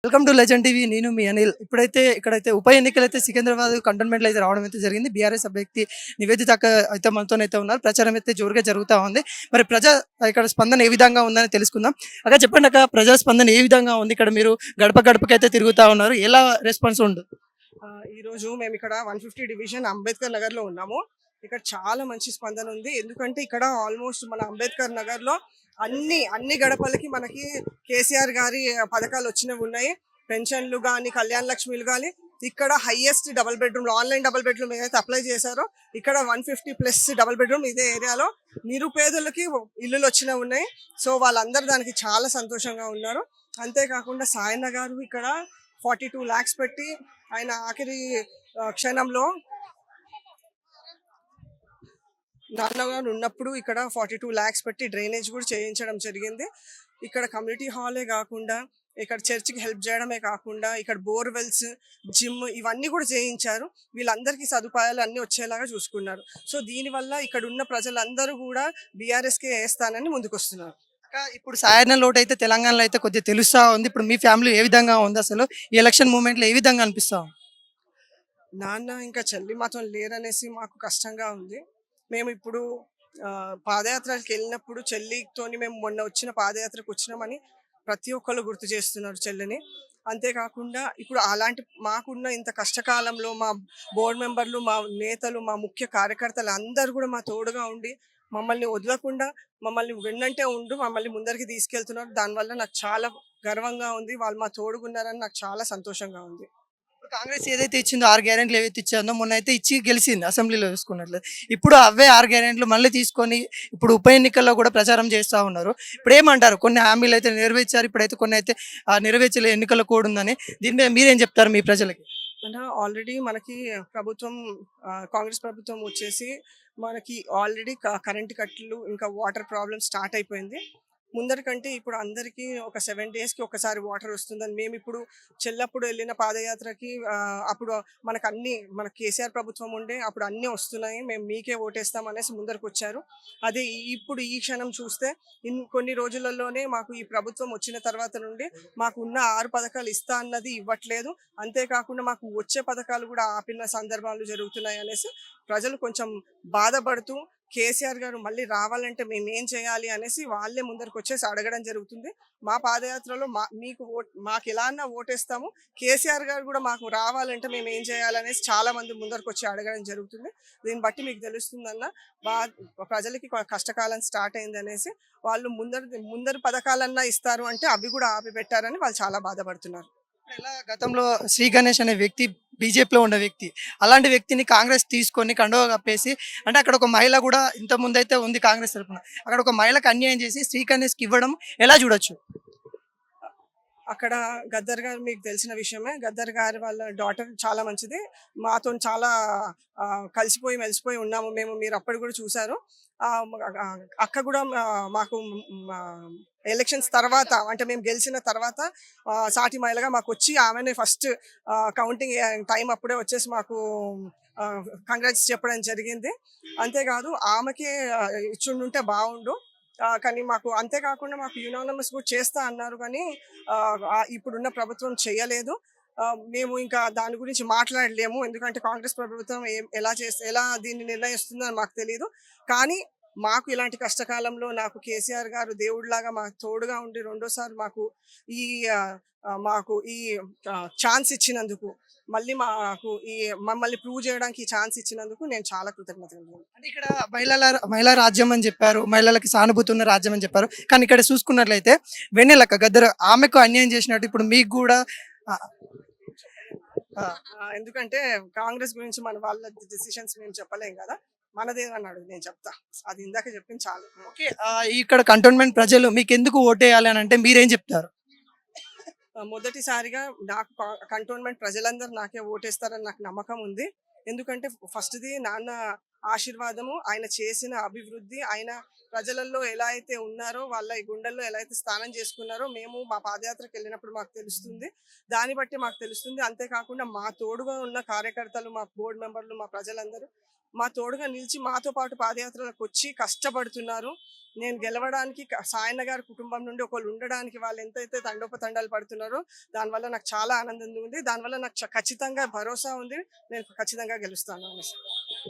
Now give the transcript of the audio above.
Welcome to legend TV. నేను మీ అనిల్. ఇప్పుడైతే ఇక్కడైతే ఉప ఎన్నికలైతే సికింద్రాబాద్ కంటోన్మెంట్లో అయితే రావడం అయితే జరిగింది. బీఆర్ఎస్ అభ్యర్థి నివేదిత అక్క అయితే మనతోనైతే ఉన్నారు. ప్రచారం అయితే జోరుగా జరుగుతూ ఉంది. మరి ప్రజా ఇక్కడ స్పందన ఏ విధంగా ఉందని తెలుసుకుందాం. అక్క చెప్పండి అక్క, ప్రజా స్పందన ఏ విధంగా ఉంది? ఇక్కడ మీరు గడప గడపకైతే తిరుగుతూ ఉన్నారు. ఎలా రెస్పాన్స్ ఉంది? ఈరోజు మేము ఇక్కడ 150 డివిజన్ అంబేద్కర్ నగర్లో ఉన్నాము. ఇక్కడ చాలా మంచి స్పందన ఉంది. ఎందుకంటే ఇక్కడ ఆల్మోస్ట్ మన అంబేద్కర్ నగర్లో అన్ని గడపలకి మనకి కేసీఆర్ గారి పథకాలు వచ్చినవి ఉన్నాయి. పెన్షన్లు కానీ, కళ్యాణ లక్ష్మిలు కానీ, ఇక్కడ highest double bedroom online double bedroom ఏదైతే అప్లై చేశారో ఇక్కడ 150+ డబుల్ బెడ్రూమ్ ఇదే ఏరియాలో నిరుపేదలకి ఇల్లులు వచ్చినవి ఉన్నాయి. సో వాళ్ళందరూ దానికి చాలా సంతోషంగా ఉన్నారు. అంతేకాకుండా సాయన్న గారు ఇక్కడ 42 lakhs పెట్టి ఆయన ఆఖరి క్షణంలో నాన్నగారు ఉన్నప్పుడు ఇక్కడ 42 lakhs పెట్టి డ్రైనేజ్ కూడా చేయించడం జరిగింది. ఇక్కడ కమ్యూనిటీ హాలే కాకుండా ఇక్కడ చర్చికి హెల్ప్ చేయడమే కాకుండా ఇక్కడ బోర్వెల్స్, జిమ్ ఇవన్నీ కూడా చేయించారు. వీళ్ళందరికీ సదుపాయాలు అన్నీ వచ్చేలాగా చూసుకున్నారు. సో దీనివల్ల ఇక్కడ ఉన్న ప్రజలందరూ కూడా బీఆర్ఎస్కే వేస్తానని ముందుకొస్తున్నారు. అక్క, ఇప్పుడు సాయన్న లోటు అయితే తెలంగాణలో అయితే కొద్దిగా తెలుస్తా ఉంది. ఇప్పుడు మీ ఫ్యామిలీ ఏ విధంగా ఉంది? అసలు ఈ ఎలక్షన్ మూమెంట్లో ఏ విధంగా అనిపిస్తా ఉంది? నాన్న ఇంకా చెల్లి మాత్రం లేరనేసి మాకు కష్టంగా ఉంది. మేము ఇప్పుడు పాదయాత్రకి వెళ్ళినప్పుడు చెల్లితోని మేము మొన్న వచ్చిన పాదయాత్రకు వచ్చినామని ప్రతి ఒక్కళ్ళు గుర్తు చేస్తున్నారు చెల్లిని. అంతేకాకుండా ఇప్పుడు అలాంటి మాకున్న ఇంత కష్టకాలంలో మా బోర్డు మెంబర్లు, మా నేతలు, మా ముఖ్య కార్యకర్తలు అందరూ కూడా మా తోడుగా ఉండి మమ్మల్ని వదలకుండా మమ్మల్ని వెన్నంటే ఉండు మమ్మల్ని ముందరికి తీసుకెళ్తున్నారు. దానివల్ల నాకు చాలా గర్వంగా ఉంది. వాళ్ళు మా తోడుగున్నారని నాకు చాలా సంతోషంగా ఉంది. ఇప్పుడు కాంగ్రెస్ ఏదైతే ఇచ్చిందో 6 గ్యారెంట్లు ఏవైతే ఇచ్చిందో మొన్న అయితే ఇచ్చి గెలిచింది అసెంబ్లీలో చూసుకున్నట్లు. ఇప్పుడు అవే 6 గ్యారెంట్లు మళ్ళీ తీసుకొని ఇప్పుడు ఉప ఎన్నికల్లో కూడా ప్రచారం చేస్తూ ఉన్నారు. ఇప్పుడు ఏమంటారు? కొన్ని హామీలు అయితే నెరవేర్చారు, ఇప్పుడైతే కొన్ని అయితే నెరవేర్చలే, ఎన్నికల కోడ్ ఉందని. దీని మీద మీరేం చెప్తారు మీ ప్రజలకి? అంటే ఆల్రెడీ మనకి ప్రభుత్వం కాంగ్రెస్ ప్రభుత్వం వచ్చేసి మనకి ఆల్రెడీ కరెంటు కట్లు ఇంకా వాటర్ ప్రాబ్లమ్ స్టార్ట్ అయిపోయింది. ముందరికంటే ఇప్పుడు అందరికీ ఒక 7 daysకి ఒకసారి వాటర్ వస్తుందని మేము ఇప్పుడు చెల్లప్పుడు వెళ్ళిన పాదయాత్రకి అప్పుడు మన కేసీఆర్ ప్రభుత్వం ఉండే అప్పుడు అన్నీ వస్తున్నాయి, మేము మీకే ఓటేస్తాం అనేసి ముందరకు వచ్చారు. అదే ఇప్పుడు ఈ క్షణం చూస్తే కొన్ని రోజులలోనే మాకు ఈ ప్రభుత్వం వచ్చిన తర్వాత నుండి మాకు ఉన్న 6 పథకాలు ఇస్తా అన్నది ఇవ్వట్లేదు. అంతేకాకుండా మాకు వచ్చే పథకాలు కూడా ఆపిన సందర్భాలు జరుగుతున్నాయి అనేసి ప్రజలు కొంచెం బాధపడుతూ కేసీఆర్ గారు మళ్ళీ రావాలంటే మేము ఏం చేయాలి అనేసి వాళ్ళే ముందరకు వచ్చేసి అడగడం జరుగుతుంది. మా పాదయాత్రలో మాకు ఎలా అన్నా ఓటేస్తాము, కేసీఆర్ గారు కూడా మాకు రావాలంటే మేము ఏం చేయాలనేసి చాలా మంది ముందరకు వచ్చి అడగడం జరుగుతుంది. దీన్ని బట్టి మీకు తెలుస్తుందన్న బా ప్రజలకి కష్టకాలం స్టార్ట్ అయింది అనేసి వాళ్ళు ముందరు పథకాలన్నా ఇస్తారు అంటే అవి కూడా ఆపి పెట్టారని వాళ్ళు చాలా బాధపడుతున్నారు. ఎలా గతంలో శ్రీ గణేష్ అనే వ్యక్తి బీజేపీలో ఉన్న వ్యక్తి, అలాంటి వ్యక్తిని కాంగ్రెస్ తీసుకొని కండువా కప్పేసి, అంటే అక్కడ ఒక మహిళ కూడా ఇంత ముందు అయితే ఉంది కాంగ్రెస్ తరఫున, అక్కడ ఒక మహిళకు అన్యాయం చేసి శ్రీ గణేష్కి ఇవ్వడం ఎలా చూడొచ్చు? అక్కడ గద్దర్ గారు మీకు తెలిసిన విషయమే. గద్దర్ గారి వాళ్ళ డాటర్ చాలా మంచిది. మాతో చాలా కలిసిపోయి మెలిసిపోయి ఉన్నాము మేము. మీరు అప్పుడు కూడా చూశారు. అక్క కూడా మాకు ఎలక్షన్స్ తర్వాత అంటే మేము గెలిచిన తర్వాత సాటి మహిళగా మాకు వచ్చి ఆమెనే ఫస్ట్ కౌంటింగ్ టైం అప్పుడే వచ్చేసి మాకు కంగ్రాట్స్ చెప్పడం జరిగింది. అంతేకాదు ఆమెకే ఇచ్చుండుంటే బాగుండు. కానీ మాకు అంతేకాకుండా మాకు యునానిమస్ కూడా చేస్తా అన్నారు కానీ ఇప్పుడున్న ప్రభుత్వం చేయలేదు. మేము ఇంకా దాని గురించి మాట్లాడలేము. ఎందుకంటే కాంగ్రెస్ ప్రభుత్వం ఎలా దీన్ని నిర్ణయిస్తుందో మాకు తెలియదు. కానీ మాకు ఇలాంటి కష్టకాలంలో నాకు కేసీఆర్ గారు దేవుడిలాగా మాకు తోడుగా ఉండి రెండోసారి ఈ మాకు ఈ ఛాన్స్ ఇచ్చినందుకు, మమ్మల్ని ప్రూవ్ చేయడానికి ఛాన్స్ ఇచ్చినందుకు నేను చాలా కృతజ్ఞతలు. అంటే ఇక్కడ మహిళా రాజ్యం అని చెప్పారు, మహిళలకి సానుభూతి ఉన్న రాజ్యం అని చెప్పారు. కానీ ఇక్కడ చూసుకున్నట్లయితే వెన్నెలక్క గద్దర్ ఆమెకు అన్యాయం చేసినట్టు ఇప్పుడు మీకు కూడా ఎందుకంటే కాంగ్రెస్ గురించి మన వాళ్ళ డిసిషన్స్ మేము చెప్పలేం కదా. మనదేమన్నాడు నేను చెప్తా, అది ఇందాక చెప్పింది చాలు. ఓకే. ఇక్కడ కంటోన్మెంట్ ప్రజలు మీకు ఎందుకు ఓటేయాలి అని అంటే మీరేం చెప్తారు? మొదటిసారిగా నాకు కంటోన్మెంట్ ప్రజలందరూ నాకే ఓటేస్తారని నాకు నమ్మకం ఉంది. ఎందుకంటే ఫస్ట్ది నాన్న ఆశీర్వాదము, ఆయన చేసిన అభివృద్ధి, ఆయన ప్రజలలో ఎలా అయితే ఉన్నారో వాళ్ళ ఈ గుండెల్లో ఎలా అయితే స్థానం చేసుకున్నారో మేము మా పాదయాత్రకు వెళ్ళినప్పుడు మాకు తెలుస్తుంది. దాన్ని బట్టి మాకు తెలుస్తుంది. అంతేకాకుండా మా తోడుగా ఉన్న కార్యకర్తలు, మా బోర్డు మెంబర్లు, మా ప్రజలందరూ మా తోడుగా నిలిచి మాతో పాటు పాదయాత్రలకు వచ్చి కష్టపడుతున్నారు. నేను గెలవడానికి సాయన్న గారి కుటుంబం నుండి ఒకళ్ళు ఉండడానికి వాళ్ళు ఎంతైతే తండోపతండాలు పడుతున్నారో దానివల్ల నాకు చాలా ఆనందంగా ఉంది. దానివల్ల నాకు ఖచ్చితంగా భరోసా ఉంది. నేను ఖచ్చితంగా గెలుస్తాను అనేసి.